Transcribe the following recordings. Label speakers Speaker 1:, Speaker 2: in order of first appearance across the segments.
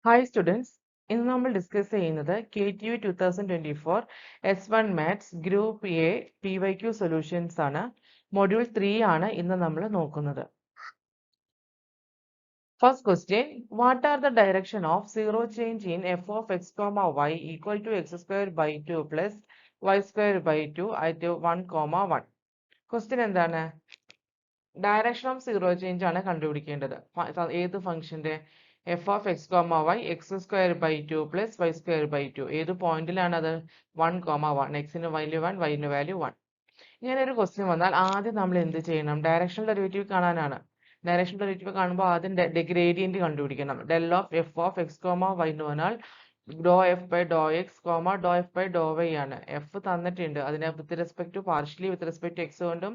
Speaker 1: Hi students, ഇന്ന് നമ്മൾ discuss ചെയ്യുന്നത് KTU 2024 S1 Maths Group A PYQ Solutions ആണ്. Module 3 ആണ് ഇന്ന് നമ്മൾ നോക്കുന്നത്. First question, what are the direction of zero change in f of x comma y equal to x square by 2 plus y square by 2 at 1 comma 1? Question എന്താണ്? Direction of zero change ആണ് കണ്ടുപിടിക്കേണ്ടത്. ഏത് ഫംഗ്ഷന്റെ f of x comma y x square by 2 plus y square by 2 ഏത് പോയിന്റിലാണ് അത് 1 comma 1 x ന് value 1 y ന് value 1. ഇങ്ങനെ ഒരു ക്വസ്റ്റ്യൻ വന്നാൽ ആദ്യം നമ്മൾ എന്ത് ചെയ്യണം? ഡയറക്ഷണൽ ഡെറിവേറ്റീവ് കാണാനാണ്. ഡയറക്ഷണൽ ഡെറിവേറ്റീവ് കാണുമ്പോൾ ആദ്യം ഗ്രേഡിയന്റ് കണ്ടുപിടിക്കണം. Del of f of x comma y എന്ന് പറഞ്ഞാൽ doh f by Dr x comma doh F by Dr y ആണ്. എഫ് തന്നിട്ടുണ്ട്, അതിനെ with respect to partially with respect to x കൊണ്ടും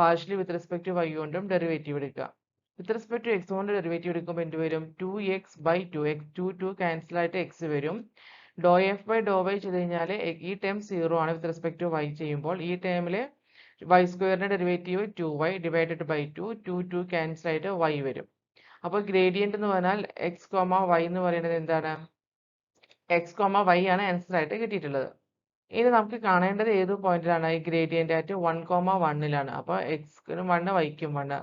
Speaker 1: partially with respect to y കൊണ്ടും derivative എടുക്കുക. With respect to X കൊണ്ട് derivative എടുക്കുമ്പോൾ എന്ത് വരും? 2x/2 2 ക്യാൻസൽ ആയിട്ട് എക്സ് വരും. Doh f by Dr Y ചെയ്ത് കഴിഞ്ഞാൽ ഈ ടേം 0 ആണ് വിത്ത് റെസ്പെക്ട് ടു വൈ ചെയ്യുമ്പോൾ. ഈ ടേമിൽ y സ്ക്വയറിന്റെ derivative 2y divided by 2 cancel ആയിട്ട് y വരും. അപ്പോൾ ഗ്രേഡിയന്റ് എന്ന് പറഞ്ഞാൽ എക്സ് കോമ വൈ എന്ന് പറയുന്നത് എന്താണ്? എക്സ് കോമ വൈ ആണ് ആൻസർ ആയിട്ട് കിട്ടിയിട്ടുള്ളത്. ഇനി നമുക്ക് കാണേണ്ടത് ഏത് പോയിന്റിലാണ്? ഈ ഗ്രേഡിയന്റ് ആയിട്ട് 1 കോമ 1ലാണ്. അപ്പോൾ എക്സിനും 1 വൈക്കും 1.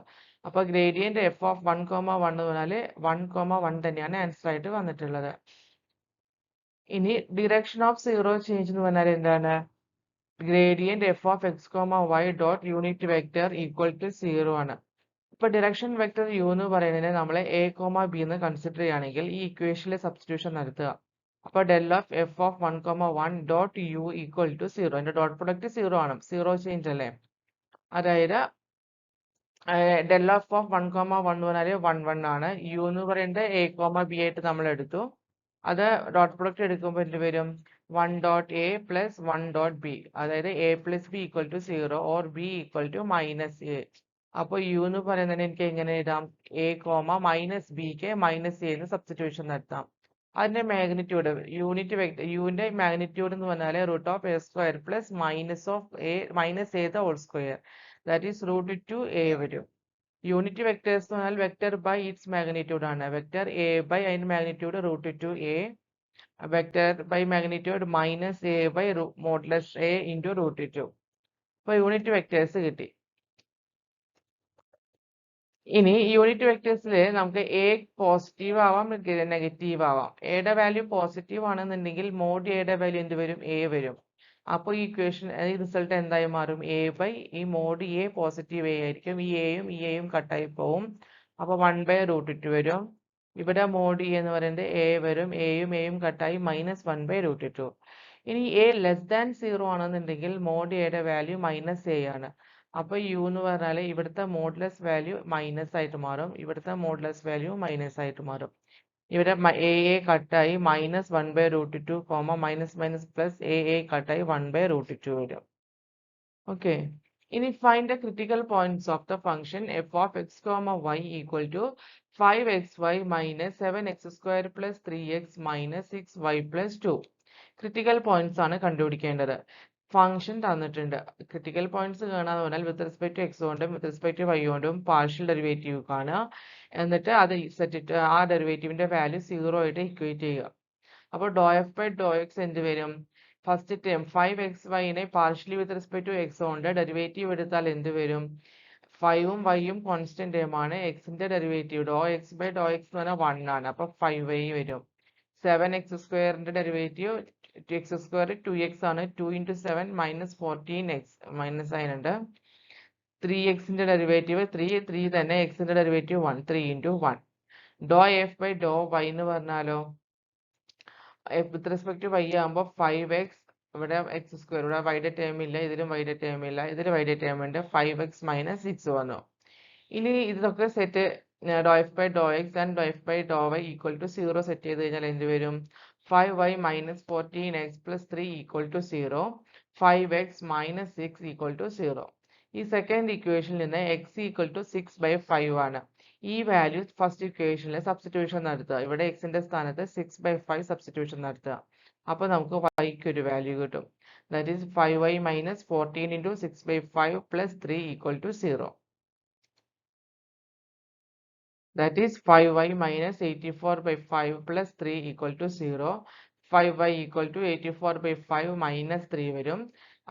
Speaker 1: അപ്പോൾ ഗ്രേഡിയന്റ് എഫ് ഓഫ് 1 കോമ 1 എന്ന് പറഞ്ഞാൽ 1 കോമ 1 തന്നെയാണ് ആൻസർ ആയിട്ട് വന്നിട്ടുള്ളത്. ഇനി ഡിറക്ഷൻ ഓഫ് സീറോ ചേഞ്ച് എന്ന് പറഞ്ഞാൽ എന്താണ്? Gradient f of x comma y dot unit vector equal to 0 ആണ്. ഇപ്പൊ ഡിറക്ഷൻ വെക്ടർ യു എന്ന് പറയുന്നതിനെ നമ്മൾ എ കോമ ബി എന്ന് കൺസിഡർ ചെയ്യുകയാണെങ്കിൽ ഈ ഇക്വേഷനിലെ സബ്സ്റ്റിറ്റ്യൂഷൻ നടത്തുക. അപ്പൊ del of f of 1 comma 1 dot u equal to 0. അതിന്റെ ഡോട്ട് പ്രൊഡക്റ്റ് 0 ആണ്. 0 ചേഞ്ച് അല്ലേ? അതായത് ഡെൽ ഓഫ് 1 കോമ 1 എന്ന് പറഞ്ഞാൽ 1 1 ആണ്. യു എന്ന് പറയുന്നത് എ കോമ ബി ആയിട്ട് നമ്മൾ എടുത്തു. അത് ഡോട്ട് പ്രൊഡക്റ്റ് എടുക്കുമ്പോൾ എന്ത് വരും? 1 dot A plus 1 dot B, അതായത് A plus B equal to 0 or B equal to minus A. അപ്പോൾ യു എന്ന് പറയുന്നതിന് എനിക്ക് എങ്ങനെ എഴുതാം? എ കോമ മൈനസ് ബിക്ക് മൈനസ് എ എന്ന് സബ്സ്റ്റിറ്റ്യൂഷൻ നടത്താം. അതിന്റെ മാഗ്നിറ്റ്യൂഡ് യൂണിറ്റ് വെക്ടർ യുവിന്റെ മാഗ്നിറ്റ്യൂഡ് എന്ന് പറഞ്ഞാൽ root of A square plus minus of A minus A the whole square, that is root two A വരും. യൂണിറ്റ് വെക്ടേഴ്സ് എന്ന് പറഞ്ഞാൽ വെക്ടർ ബൈ ഇറ്റ്സ് മാഗ്നിറ്റ്യൂഡ് ആണ്. വെക്ടർ എ ബൈ അതിന്റെ magnitude root two a, vector by magnitude minus a by modulus a into root two. അപ്പോൾ unit vectors കിട്ടി. ഇനി unit വെക്ടേഴ്സിൽ നമുക്ക് A positive ആവാം നെഗറ്റീവ് ആവാം. എയുടെ വാല്യൂ പോസിറ്റീവ് ആണെന്നുണ്ടെങ്കിൽ മോഡ് എയുടെ വാല്യൂ എന്ത് വരും? എ വരും. അപ്പോൾ ഈ ഇക്വേഷൻ ഈ റിസൾട്ട് എന്തായി മാറും? എ ബൈ ഈ മോഡ് എ പോസിറ്റീവ് എ ആയിരിക്കും. ഈ എയും കട്ടായി പോവും. അപ്പോൾ 1 ബൈ റൂട്ട് 2 വരും. ഇവിടെ മോഡ് എ എന്ന് പറയുന്നത് എ വരും. എയും കട്ടായി മൈനസ് 1 ബൈ റൂട്ട് 2. ഇനി എ ലെസ് ദാൻ 0 ആണെന്നുണ്ടെങ്കിൽ മോഡ് എയുടെ വാല്യൂ മൈനസ് എ ആണ്. അപ്പോൾ യു എന്ന് പറഞ്ഞാൽ ഇവിടുത്തെ മോഡുലസ് വാല്യൂ മൈനസ് ആയിട്ട് മാറും. ഇവിടുത്തെ മോഡുലസ് വാല്യൂ മൈനസ് ആയിട്ട് മാറും. ഇവിടെ എ കട്ടായി മൈനസ് 1 ബൈ റൂട്ട് 2 കോമ മൈനസ് മൈനസ് പ്ലസ് എ കട്ടായി 1 ബൈ റൂട്ട് 2 വരും. ഓക്കെ, ഇനി find the critical points of the function f of x comma y equal to 5xy minus 7x square plus 3x minus 6y plus 2. Critical points ആണ് കണ്ടുപിടിക്കേണ്ടത്. Function തന്നിട്ടുണ്ട്. Critical points കാണാന്ന് പറഞ്ഞാൽ വിത്ത് respect to x കൊണ്ടും വിത്ത് respect to y കൊണ്ടും partial derivative കാണുക. എന്നിട്ട് അത് സെറ്റ് ആ ഡെറിവേറ്റീവിന്റെ വാല്യൂ 0 ആയിട്ട് ഇക്വേറ്റ് ചെയ്യുക. അപ്പോൾ dou F by Dr X എന്ത് വരും? ഫസ്റ്റ് ടേം 5xyനെ partially with respect to X കൊണ്ട് ഡെറിവേറ്റീവ് എടുത്താൽ എന്ത് വരും? 5ഉം വൈയും കോൺസ്റ്റന്റ് ടേം ആണ്. എക്സിന്റെ derivative dou X by Dr X എന്ന് പറഞ്ഞാൽ 1 ആണ്. അപ്പോൾ 5y വരും. 7x സ്ക്വയറിന്റെ ഡെറിവേറ്റീവ് എക്സ് സ്ക്വയർ 2x ആണ്. 2 ഇൻറ്റു 7 മൈനസ് 14x മൈനസ് അതിനുണ്ട്. 3xന്റെ ഡെറിവേറ്റീവ് 3 തന്നെ. എക്സിന്റെ ഡെറിവേറ്റീവ് 1 3 ഇൻറ്റു 1. ഡോ എഫ് ബൈ ഡോ വൈ എന്ന് പറഞ്ഞാലോ വിത്ത് റെസ്പെക്ട് ടു വൈ ആകുമ്പോൾ 5x, ഇവിടെ എക്സ് സ്ക്വയർ, ഇവിടെ വൈയുടെ ടേം ഇല്ല, ഇതിലും വൈയുടെ ടേം ഇല്ല, ഇതിൽ വൈയുടെ ടേം ഉണ്ട്. 5x മൈനസ് 6 വന്നു. ഇനി ഇതൊക്കെ സെറ്റ് ഡോ F by Dr x and ഡോ F by Dr y equal to 0 set ചെയ്ത് കഴിഞ്ഞാൽ എന്ത് വരും? 5y minus 14x plus 3 equal to 0, 5x minus 6 equal to 0. ഈ സെക്കൻഡ് ഇക്വേഷനിൽ നിന്ന് x ഈക്വൽ ടു 6/5 ആണ്. ഈ വാല്യൂ ഫസ്റ്റ് ഇക്വേഷനിൽ സബ്സ്റ്റിറ്റ്യൂഷൻ നടത്തുക. ഇവിടെ എക്സിന്റെ സ്ഥാനത്ത് 6/5 സബ്സ്റ്റിറ്റ്യൂഷൻ നടത്തുക. അപ്പോൾ നമുക്ക് വൈക്ക് ഒരു വാല്യൂ കിട്ടും. That is 5y minus 14 into 6/5 plus 3 equal to 0. That is 5y minus 84 by 5 plus 3 equal to 0. 5y equal to 84 by 5 minus 3 വരും.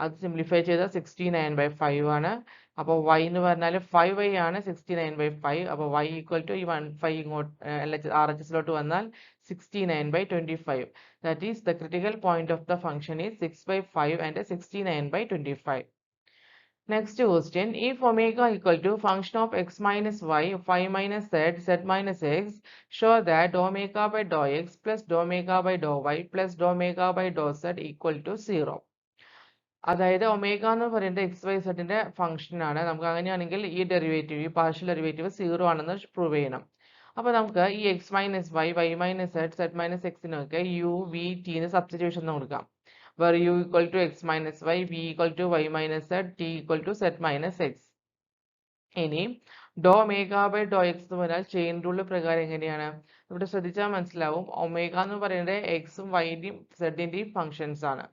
Speaker 1: അത് സിംപ്ലിഫൈ ചെയ്താൽ 69 by 5 ആണ്. അപ്പോൾ y എന്ന് പറഞ്ഞാൽ 5y ആണ് 69 by 5. അപ്പോൾ y equal to ഈ 5 ഇങ്ങോട്ട് RHSലോട്ട് വന്നാൽ 69 by 25. That is the critical point of the function is 6 by 5 and 69 by 25. Next question, if omega equal to function of x minus y, 5 minus z, z minus x, show that omega by dou x plus dou omega by dou y plus dou omega by dou z equal to 0. അതായത് omega എന്ന് പറയുന്നത് X Y സെറ്റിന്റെ function ആണ്. നമുക്ക് അങ്ങനെയാണെങ്കിൽ ഈ derivative, ഈ partial derivative 0 ആണെന്ന് പ്രൂവ് ചെയ്യണം. അപ്പോൾ നമുക്ക് ഈ X minus Y, Y minus Z, Z minus എക്സിനൊക്കെ യു വി ടിന് സബ്സ്റ്റിറ്റ്യൂഷൻ കൊടുക്കാം. where u equal to x minus y, v equal to y minus z, t equal to z minus x. ഇനി ഡോ omega by Dr X എന്ന് പറഞ്ഞാൽ chain rule പ്രകാരം എങ്ങനെയാണ്? ഇവിടെ ശ്രദ്ധിച്ചാൽ മനസ്സിലാവും, ഒമേഗ എന്ന് പറയുന്നത് എക്സും വൈൻ്റെയും സെഡിൻ്റെയും ഫംഗ്ഷൻസ് ആണ്.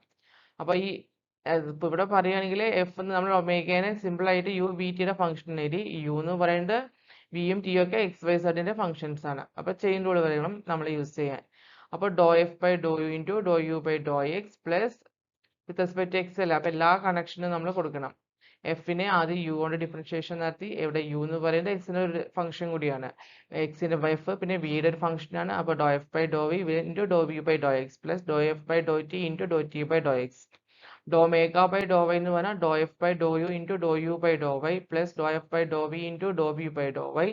Speaker 1: അപ്പോൾ ഈ ഇപ്പോൾ ഇവിടെ പറയുകയാണെങ്കിൽ എഫ് എന്ന് നമ്മൾ ഒമേഗേനെ സിമ്പിൾ ആയിട്ട് യു വി ടിയുടെ ഫംഗ്ഷൻ എഴുതി. യു എന്ന് പറയുന്നത് വിയും ടിയും ഒക്കെ എക്സ് വൈ സെഡിന്റെ ഫംഗ്ഷൻസ് ആണ്. അപ്പോൾ ചെയിൻ റൂൾ വേണം നമ്മൾ യൂസ് ചെയ്യാൻ. അപ്പോൾ dou F by dou U into dou U by Dr X plus with respect X അല്ല. അപ്പോൾ എല്ലാ കണക്ഷനും നമ്മൾ കൊടുക്കണം. എഫിനെ ആദ്യം യു കൊണ്ട് ഡിഫറൻഷിയേഷൻ നടത്തി. ഇവിടെ യു എന്ന് പറയുന്നത് എക്സിന്റെ ഒരു ഫംഗ്ഷൻ കൂടിയാണ്. എക്സിന്റെ എഫ് പിന്നെ വിയുടെ ഒരു ഫംഗ്ഷൻ ആണ്. അപ്പോൾ dou F by dou V into dou V by Dr X plus dou F by dou T into dou T by Dr X. Dou omega by Dr Y എന്ന് പറഞ്ഞാൽ doh f by dou U into dou U by Dr Y plus dou F by dou V into dou V by Dr Y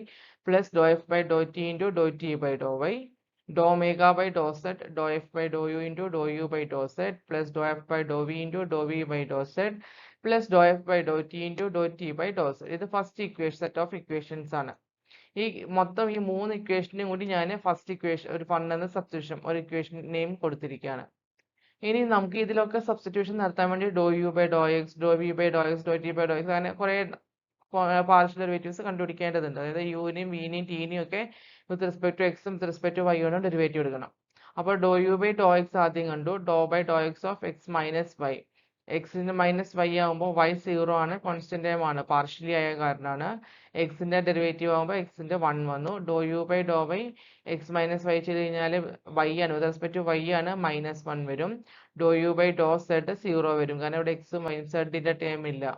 Speaker 1: plus dou F by dou T into dou T by Dr Y. Dr omega by dou Z, dou F by dou U into dou U by dou Z plus dou F by dou V into dou V by dou Z plus dou F by dou T into dou T by dou Z. ഇത് first equation, set of equations ആണ്. ഈ മൊത്തം ഈ 3 ഇക്വേഷനും കൂടി ഞാൻ first equation ഒരു എന്ന സബ്സ്റ്റിറ്റ്യൂഷൻ ഒരു ഇക്വേഷൻ നെയിം കൊടുത്തിരിക്കുകയാണ്. ഇനി നമുക്ക് ഇതിലൊക്കെ സബ്സ്റ്റിറ്റ്യൂഷൻ നടത്താൻ വേണ്ടി dou U by Dr X, dou V by Dr X, dou T by Dr X അങ്ങനെ കുറേ പാർഷ്യൽ ഡെറിവേറ്റീവ്സ് കണ്ടുപിടിക്കേണ്ടതുണ്ട്. അതായത് യുവിനെയും വിനെയും ടിനെയും ഒക്കെ വിത്ത് റെസ്പെക്ട് ടു എക്സും വിത്ത് റെസ്പെക്ട് ടു വൈയോടും ഡെറിവേറ്റീവ് എടുക്കണം. അപ്പോൾ dou U by Dr X ആദ്യം കണ്ടു. Dou by Dr X of X minus Y. എക്സിന്റെ മൈനസ് വൈ ആകുമ്പോൾ വൈ 0 ആണ്, കോൺസ്റ്റന്റ് ടൈം ആണ്, പാർഷ്യലി ആയ കാരണമാണ്. എക്സിന്റെ ഡെറിവേറ്റീവ് ആകുമ്പോൾ എക്സിന്റെ 1 വന്നു. Dou U by Dr Y X minus Y ചെയ്ത് കഴിഞ്ഞാൽ വൈ ആണ്, വിത്ത് റെസ്പെക്ട് ടു വൈ ആണ്, -1 വരും. Dou U by dou Z 0 വരും, കാരണം ഇവിടെ എക്സ് സെഡിന്റെ ടേം ഇല്ല.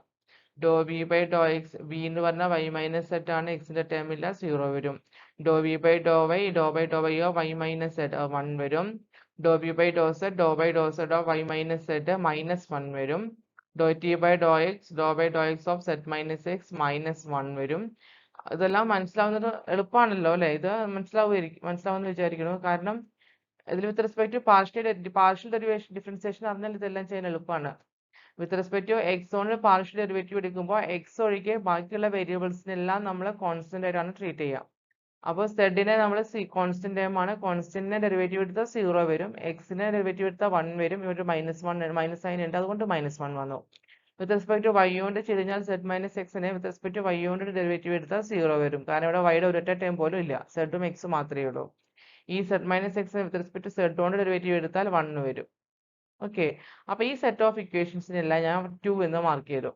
Speaker 1: Dou V by Dr X, V എന്ന് പറഞ്ഞാൽ വൈ മൈനസ് സെഡ് ആണ്, എക്സിന്റെ ടേം ഇല്ല, 0 വരും. Dou V by Dr Y Y minus Z 1 വരും. Dou V by dou Z of Y minus Z -1 വരും. Dou T by Dr X of Z minus X -1 വരും. ഇതെല്ലാം മനസ്സിലാവുന്നത് എളുപ്പമാണല്ലോ അല്ലെ? ഇത് മനസ്സിലാവുമെന്ന് വിചാരിക്കുന്നു. കാരണം ഇതിൽ with respect to partial differentiation അറിഞ്ഞാൽ ഇതെല്ലാം ചെയ്യാൻ എളുപ്പമാണ്. വിത്ത് റെസ്പെക്ട് ടു എക്സ് കൊണ്ട് പാർഷ്യൽ ഡെറിവേറ്റീവ് എടുക്കുമ്പോൾ എക്സ് ഒഴികെ ബാക്കിയുള്ള വേരിയബിൾസിനെല്ലാം നമ്മൾ കോൺസ്റ്റന്റ് ആയിട്ടാണ് ട്രീറ്റ് ചെയ്യുക. അപ്പോൾ സെഡിനെ നമ്മൾ കോൺസ്റ്റന്റ് ടൈം ആണ്, കോൺസ്റ്റന്റിനെ ഡെറിവേറ്റീവ് എടുത്താൽ 0 വരും, എക്സിനെ ഡെറിവേറ്റീവ് എടുത്താൽ 1 വരും. ഇവിടെ മൈനസ് സൈൻ ഉണ്ട്, അതുകൊണ്ട് -1 വന്നു. വിത്ത് റെസ്പെക്ട് ടു വൈ കൊണ്ട് ചെയ്ത് കഴിഞ്ഞാൽ സെഡ് മൈനസ് എക്സിനെ വിത്ത് റെസ്പെക്ട് ടു വൈ കൊണ്ട് ഡെറിവേറ്റീവ് എടുത്താൽ 0 വരും, കാരണം ഇവിടെ വൈയുടെ ഒരൊറ്റ ടൈം പോലും ഇല്ല, സെഡും എക്സും മാത്രമേ ഉള്ളൂ. ഈ സെഡ് മൈനസ് എക്സിനെ വിത്ത് റെസ്പെക്ട് ടു സെഡ് കൊണ്ട് ഡെറിവേറ്റീവ് എടുത്താൽ 1 വരും. ഓക്കെ, അപ്പോൾ ഈ സെറ്റ് ഓഫ് ഇക്വേഷൻസിനെല്ലാം ഞാൻ 2 എന്ന് മാർക്ക് ചെയ്തു.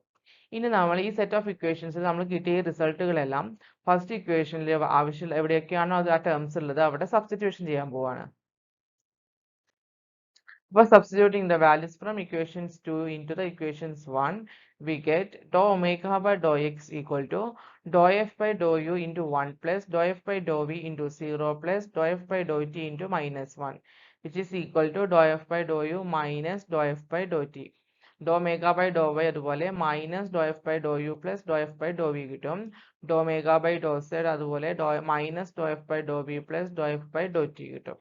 Speaker 1: ഇനി നമ്മൾ ഈ സെറ്റ് ഓഫ് ഇക്വേഷൻസിൽ നമ്മൾ കിട്ടിയ റിസൾട്ടുകളെല്ലാം ഫസ്റ്റ് ഇക്വേഷനിൽ ആവശ്യമുള്ള എവിടെയൊക്കെയാണോ അത് ആ ടേംസ് ഉള്ളത് അവിടെ സബ്സ്റ്റിറ്റ്യൂഷൻ ചെയ്യാൻ പോവാണ്. അപ്പോൾ substituting the values from equations 2 into the equations 1, we get dou omega by dou x equal to dou f by dou u into 1 plus dou f by dou v into 0 plus dou f by dou t into -1, which is equal to dou f by dou u minus dou f by dou t. Dou omega by Dr Y അതുപോലെ minus dou F by dou U plus dou F by dou V കിട്ടും. Dou omega by dou Z അതുപോലെ minus dou F by dou V plus dou F by dou T കിട്ടും.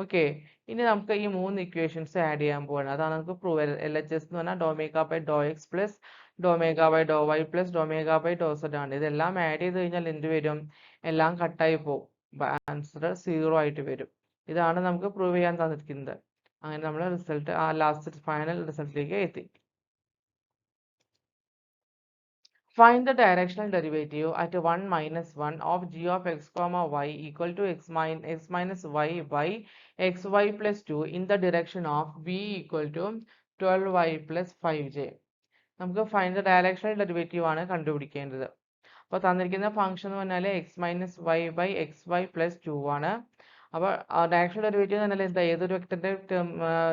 Speaker 1: Okay, ഇനി നമുക്ക് ഈ 3 equations add ചെയ്യാൻ പോവാണ്. അതാണ് നമുക്ക് പ്രൂവ്. LHS എന്ന് പറഞ്ഞാൽ dou omega by Dr X plus dou omega by Dr Y plus dou omega by dou Z ആണ്. ഇതെല്ലാം ആഡ് ചെയ്ത് കഴിഞ്ഞാൽ എന്ത് വരും? എല്ലാം കട്ടായി പോകും, ആൻസർ 0 ആയിട്ട് വരും. ഇതാണ് നമുക്ക് പ്രൂവ് ചെയ്യാൻ തന്നിരിക്കുന്നത്. അങ്ങനെ നമ്മൾ റിസൾട്ട് ആ ലാസ്റ്റ് ഫൈനൽ റിസൾട്ടിലേക്ക് എത്തി. Find the directional derivative at 1 minus 1 of g of x comma y equal to x minus y by xy plus 2 in the direction of v equal to 12y plus 5j. നമുക്ക് find the directional derivative ആണ് കണ്ടുപിടിക്കേണ്ടത്. അപ്പോൾ തന്നിരിക്കുന്ന function എന്ന് പറഞ്ഞാൽ x minus y by X Y plus 2 ആണ്. അപ്പോൾ direction derivative എന്ന് പറഞ്ഞാൽ എന്താ, ഏതൊരു വെക്ടറിന്റെ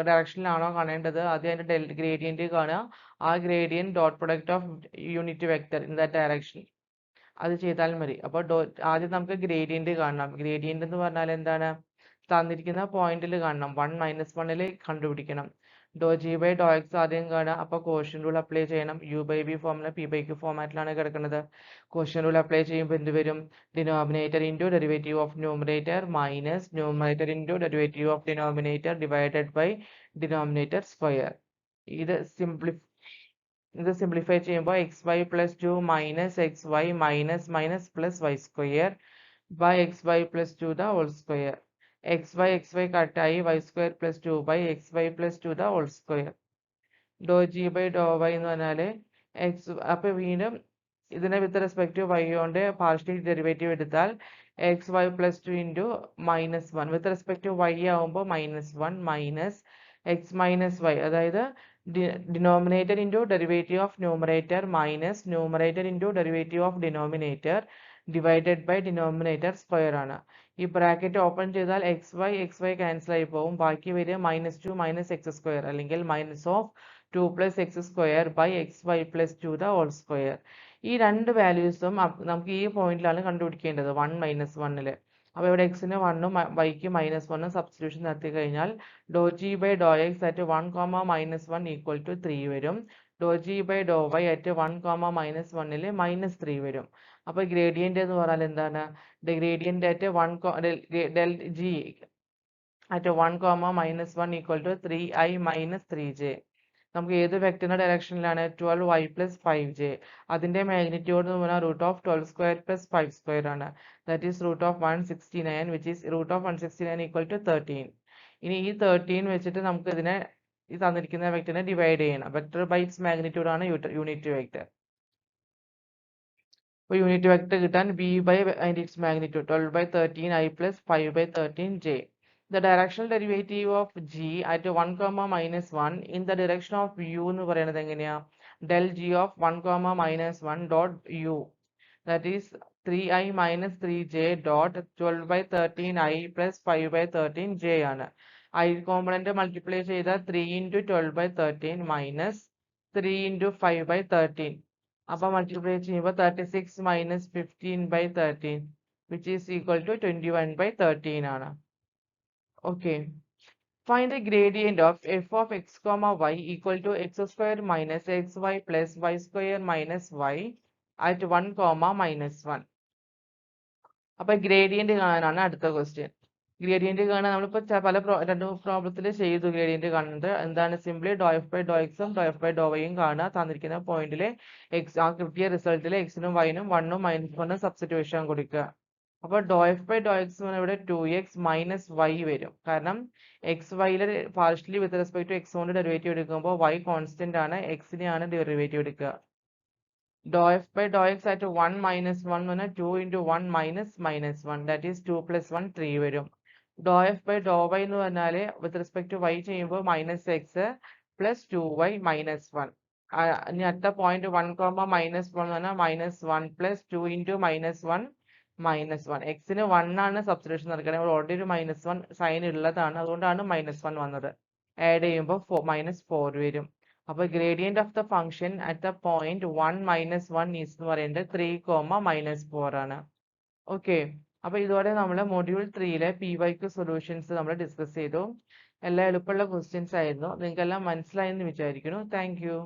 Speaker 1: ഡയറക്ഷനിലാണോ കാണേണ്ടത് ആദ്യം അതിന്റെ ഗ്രേഡിയന്റ് കാണുക, ആ gradient dot product of unit vector in that direction, അത് ചെയ്താൽ മതി. അപ്പോൾ ആദ്യം നമുക്ക് ഗ്രേഡിയന്റ് കാണണം. ഗ്രേഡിയന്റ് എന്ന് പറഞ്ഞാൽ എന്താണ്, തന്നിരിക്കുന്ന പോയിന്റിൽ കാണണം, 1 മൈനസ് 1ൽ കണ്ടുപിടിക്കണം. Dou G by Dr X ആദ്യം കാണുക, അപ്പോൾ കോഷ്യൻ റൂൾ അപ്ലൈ ചെയ്യണം. U by B formula P by Q ഫോമാറ്റിലാണ് കിടക്കുന്നത്. കോഷ്യൻ റൂൾ അപ്ലൈ ചെയ്യുമ്പോൾ എന്ത് വരും, denominator into derivative of numerator minus numerator into derivative of denominator divided by denominator square. ഇത് സിംപ്ലിഫൈ ചെയ്യുമ്പോൾ X Y plus 2 minus X Y minus minus plus Y square by X Y plus 2 the whole square. X Y കട്ടായി y square plus 2 by X Y plus 2 the whole square. ഡോ G by Dr Y എന്ന് പറഞ്ഞാൽ x, അപ്പോൾ വീണ്ടും ഇതിനെ with respect to Y കൊണ്ട് partial derivative എടുത്താൽ x Y plus 2 into minus 1 with respect to y ആവുമ്പോൾ -1 മൈനസ് എക്സ് മൈനസ് വൈ, അതായത് denominator into derivative of numerator minus numerator into derivative of denominator divided by denominator square ആണ്. ഈ bracket open ചെയ്താൽ x y cancel ആയി പോകും. ബാക്കി വരിക -2 minus x square അല്ലെങ്കിൽ minus of 2 plus x square by X Y plus 2 the whole square. ഈ രണ്ട് വാല്യൂസും നമുക്ക് ഈ പോയിന്റിലാണ് കണ്ടുപിടിക്കേണ്ടത്, 1 മൈനസ് 1ൽ. അപ്പോൾ ഇവിടെ എക്സിന് 1ഉം വൈക്ക് -1ഉം സബ്സ്റ്റിറ്റ്യൂഷൻ നടത്തി കഴിഞ്ഞാൽ dou G by Dr X at 1, -1 equal to 3 വരും. Dou G by Dr Y at 1, -1ൽ -3 വരും. അപ്പോൾ ഗ്രേഡിയന്റ് എന്ന് പറഞ്ഞാൽ എന്താണ്, gradient at 1 del G at 1, -1 equal to 3i minus 3j. നമുക്ക് ഏത് വെക്ടറിന്റെ ഡയറക്ഷനിലാണ്, 12y പ്ലസ് 5j. അതിന്റെ മാഗ്നിറ്റ്യൂഡ് എന്ന് പറഞ്ഞാൽ √12² പ്ലസ് 5² ആണ്. That is √169 which is √169 equal to 13. ഇനി ഈ 13 വെച്ചിട്ട് നമുക്ക് ഇതിനെ ഈ തന്നിരിക്കുന്ന വെക്ടറിനെ ഡിവൈഡ് ചെയ്യണം. വെക്ടർ ബൈ ഇറ്റ്സ് മാഗ്നിറ്റ്യൂഡ് ആണ് യൂണിറ്റ് വെക്ടർ. അപ്പോൾ യൂണിറ്റ് വെക്ടർ കിട്ടാൻ v by its magnitude 12/13i plus 5/13j. The directional derivative of g at 1, -1 in the direction of u എന്ന് പറയുന്നത് എങ്ങനെയാ, del g of 1, -1 dot u, that is 3i minus 3j dot 12/13i plus 5/13j ആണ്. I component multiply ചെയ്താൽ 3 into 12/13 minus 3 into 5/13. അപ്പോൾ multiply ചെയ്യുമ്പോൾ 36 minus 15/13 which is equal to 21/13 ആണ്. Okay. Find the gradient of f of x, y equal to x square minus xy plus y square minus y at 1, -1. അപ്പോൾ gradient കാണാനാണ് അടുത്ത question. Gradient കാണാൻ നമ്മളിപ്പോൾ പല രണ്ട് പ്രോബ്ലത്തിൽ ചെയ്തു. ഗ്രേഡിയന്റ് കാണുന്നത് എന്താണ്, സിംപ്ലി ഡോ എഫ് ബൈ ഡോ എക്സും ഡോ എഫ് ബൈ ഡോ വൈയും കാണുക. തന്നിരിക്കുന്ന പോയിന്റിൽ എക്സ്, ആ കിട്ടിയ റിസൾട്ടിൽ എക്സിനും വൈനും 1ഉം -1ഉം സബ്സ്റ്റിറ്റ്യൂഷൻ കൊടുക്കുക. അപ്പോൾ dou F by Dr X ഇവിടെ 2x മൈനസ് വൈ വരും. കാരണം എക്സ് വൈയിൽ partially with respect to X കൊണ്ട് ഡെറിവേറ്റീവ് എടുക്കുമ്പോൾ വൈ കോൺസ്റ്റന്റ് ആണ്, എക്സിനെയാണ് ഡെറിവേറ്റീവ് എടുക്കുക. Dou F by Dr X ആയിട്ട് 1 -1 എന്ന് പറഞ്ഞാൽ 2 into 1 minus -1 ദാറ്റ് ഈസ് 2 + 1 3 വരും. Doh f by Dr Y എന്ന് പറഞ്ഞാൽ വിത്ത് റെസ്പെക്ട് ടു വൈ ചെയ്യുമ്പോൾ -x പ്ലസ് 2y -1. ഇനി അടുത്ത പോയിന്റ് 1, -1 എന്ന് പറഞ്ഞാൽ -1 പ്ലസ് 2 into -1 -1. എക്സിന് 1 ആണ് സബ്സ്റ്റിറ്റ്യൂഷൻ നടക്കുന്നത്. നമ്മൾ ഓൾറെഡി ഒരു -1 സൈൻ ഉള്ളതാണ്, അതുകൊണ്ടാണ് -1 വന്നത്. ആഡ് ചെയ്യുമ്പോൾ -4 വരും. അപ്പോൾ gradient of the function at the point 1, -1 is എന്ന് പറയുന്നത് 3, -4 ആണ്. ഓക്കെ. അപ്പോൾ ഇതോടെ നമ്മൾ മൊഡ്യൂൾ 3ലെ PYQ സൊല്യൂഷൻസ് നമ്മൾ ഡിസ്കസ് ചെയ്തു. എല്ലാം എളുപ്പമുള്ള ക്വസ്റ്റ്യൻസ് ആയിരുന്നു. നിങ്ങൾക്കെല്ലാം മനസ്സിലായെന്ന് വിചാരിക്കുന്നു. Thank you.